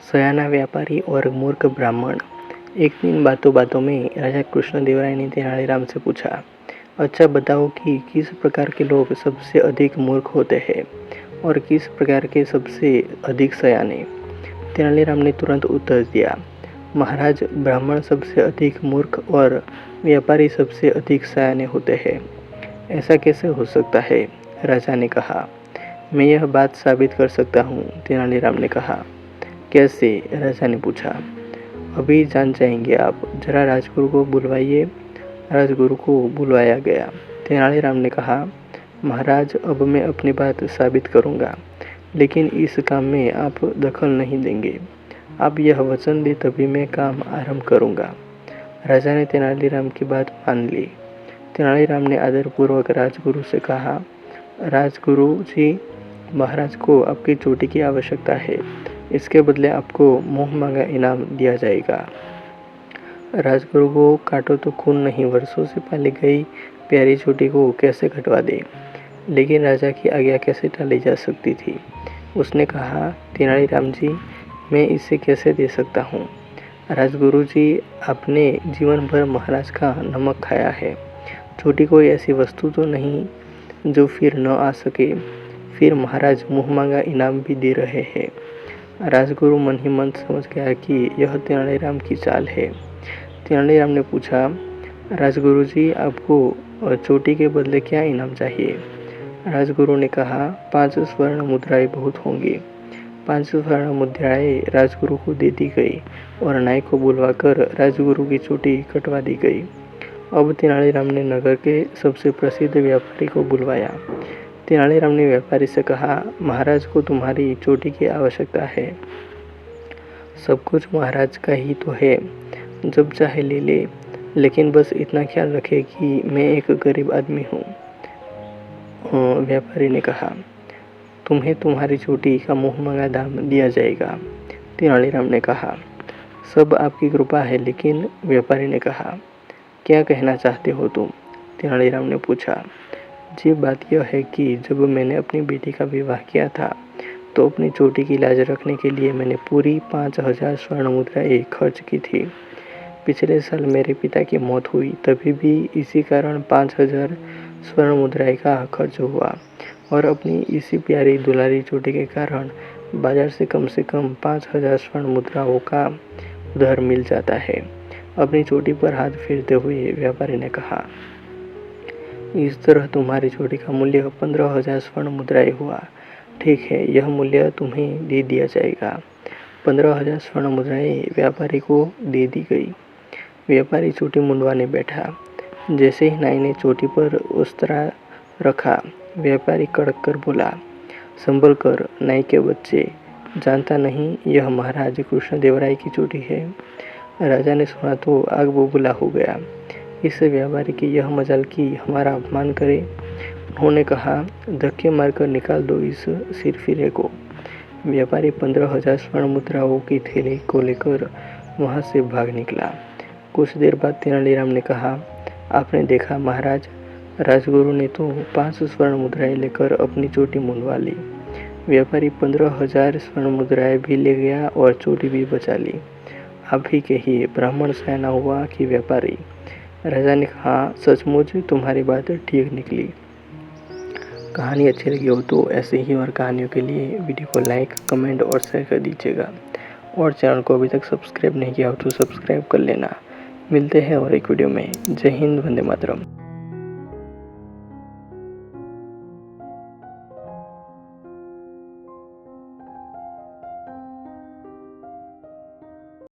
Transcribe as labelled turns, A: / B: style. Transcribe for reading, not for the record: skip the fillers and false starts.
A: सयाना व्यापारी और मूर्ख ब्राह्मण। एक दिन बातों बातों में राजा कृष्णदेवराय ने तेनालीराम से पूछा, अच्छा बताओ कि किस प्रकार के लोग सबसे अधिक मूर्ख होते हैं और किस प्रकार के सबसे अधिक सयाने। तेनालीराम ने तुरंत उत्तर दिया, महाराज, ब्राह्मण सबसे अधिक मूर्ख और व्यापारी सबसे अधिक सयाने होते हैं। ऐसा कैसे हो सकता है? राजा ने कहा। मैं यह बात साबित कर सकता हूँ, तेनालीराम ने कहा। कैसे? राजा ने पूछा। अभी जान जाएंगे आप, जरा राजगुरु को बुलवाइए। राजगुरु को बुलवाया गया। तेनालीराम ने कहा, महाराज, अब मैं अपनी बात साबित करूँगा, लेकिन इस काम में आप दखल नहीं देंगे। आप यह वचन दें तभी मैं काम आरंभ करूँगा। राजा ने तेनालीराम की बात मान ली। तेनालीराम ने आदरपूर्वक राजगुरु से कहा, राजगुरु जी, महाराज को आपकी चोटी की आवश्यकता है। इसके बदले आपको मुँह मांगा इनाम दिया जाएगा। राजगुरु को काटो तो खून नहीं, वर्षों से पाली गई प्यारी चोटी को कैसे कटवा दे? लेकिन राजा की आज्ञा कैसे टाली जा सकती थी? उसने कहा, तेनालीराम जी, मैं इसे कैसे दे सकता हूँ? राजगुरु जी, आपने जीवन भर महाराज का नमक खाया है। चोटी कोई ऐसी वस्तु तो नहीं जो फिर न आ सके। फिर महाराज मुँह मांगा इनाम भी दे रहे हैं। राजगुरु मन ही मन समझ गया कि यह तेनालीराम की चाल है। तेनालीराम ने पूछा, राजगुरु जी, आपको चोटी के बदले क्या इनाम चाहिए? राजगुरु ने कहा, 5 स्वर्ण मुद्राएं बहुत होंगी। 5 स्वर्ण मुद्राएं राजगुरु को दे दी गई और नाई को बुलवाकर राजगुरु की चोटी कटवा दी गई। अब तेनालीराम ने नगर के सबसे प्रसिद्ध व्यापारी को बुलवाया। तेनालीराम ने व्यापारी से कहा, महाराज को तुम्हारी चोटी की आवश्यकता है। सब कुछ महाराज का ही तो है, जब चाहे ले ले, लेकिन बस इतना ख्याल रखे कि मैं एक गरीब आदमी हूँ। व्यापारी ने कहा, तुम्हें तुम्हारी चोटी का मुँह मांगा दाम दिया जाएगा। तेनालीराम ने कहा, सब आपकी कृपा है। लेकिन व्यापारी ने कहा, क्या कहना चाहते हो तुम? तेनालीराम ने पूछा। जी, बात यह है कि जब मैंने अपनी बेटी का विवाह किया था तो अपनी चोटी की लाज रखने के लिए मैंने पूरी 5000 स्वर्ण मुद्राएं खर्च की थी। पिछले साल मेरे पिता की मौत हुई, तभी भी इसी कारण 5000 स्वर्ण मुद्राएं का खर्च हुआ और अपनी इसी प्यारी दुलारी चोटी के कारण बाजार से कम 5000 स्वर्ण मुद्राओं का उधार मिल जाता है। अपनी चोटी पर हाथ फेरते हुए व्यापारी ने कहा, इस तरह तुम्हारी चोटी का मूल्य 15,000 स्वर्ण मुद्राएं हुआ। ठीक है, यह मूल्य तुम्हें दे दिया जाएगा। 15,000 स्वर्ण मुद्राएं व्यापारी को दे दी गई। व्यापारी चोटी मुंडवाने बैठा। जैसे ही नाई ने चोटी पर उस्तरा रखा, व्यापारी कड़क कर बोला, संभल कर नाई के बच्चे, जानता नहीं यह महाराज कृष्णदेवराय की चोटी है? राजा ने सुना तो आग बबूला हो गया। इस व्यापारी की यह मजाल कि हमारा अपमान करे। उन्होंने कहा, धक्के मारकर निकाल दो इस सिरफिरे को। व्यापारी 15,000 स्वर्ण मुद्राओं की थैली को लेकर वहां से भाग निकला। कुछ देर बाद तेनालीराम ने कहा, आपने देखा महाराज, राजगुरु ने तो 5 स्वर्ण मुद्राएं लेकर अपनी चोटी मुंडवा ली। व्यापारी 15,000 स्वर्ण मुद्राएं भी ले गया और चोटी भी बचा ली। आप ही कहिए, ब्राह्मण सयाना हुआ कि व्यापारी? राजा ने कहा, सचमुच तुम्हारी बात ठीक निकली। कहानी अच्छी लगी हो तो ऐसे ही और कहानियों के लिए वीडियो को लाइक, कमेंट और शेयर कर दीजिएगा। और चैनल को अभी तक सब्सक्राइब नहीं किया हो तो सब्सक्राइब कर लेना। मिलते हैं और एक वीडियो में। जय हिंद, वंदे मातरम।